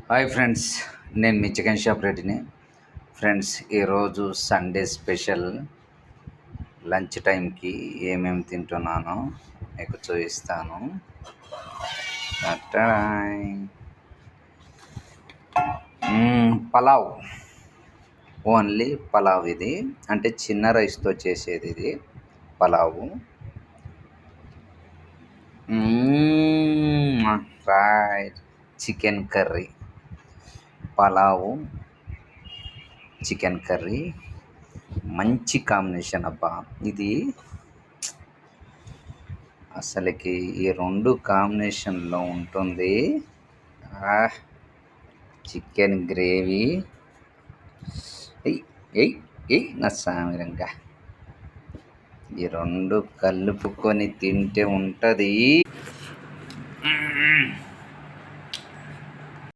Hi friends, నేను మీ chicken shop రెడ్డిని. Friends, ఈరోజు సండే స్పెషల్ లంచ్ టైంకి ఏమేమి తింటున్నానో మీకు చూపిస్తాను. టటాయ్. పలావ్, ఓన్లీ పలావ్. ఇది అంటే చిన్న రైస్తో చేసేది. ఇది pulao. Right. Chicken curry, pulao, chicken curry మంచి కాంబినేషన్ అబ్బా. ఇది అసలుకి ఈ రెండు కాంబినేషన్లో ఉంటుంది. చికెన్ గ్రేవీ నా సామిరంగా ఈ రెండు కలుపుకొని తింటే ఉంటుంది.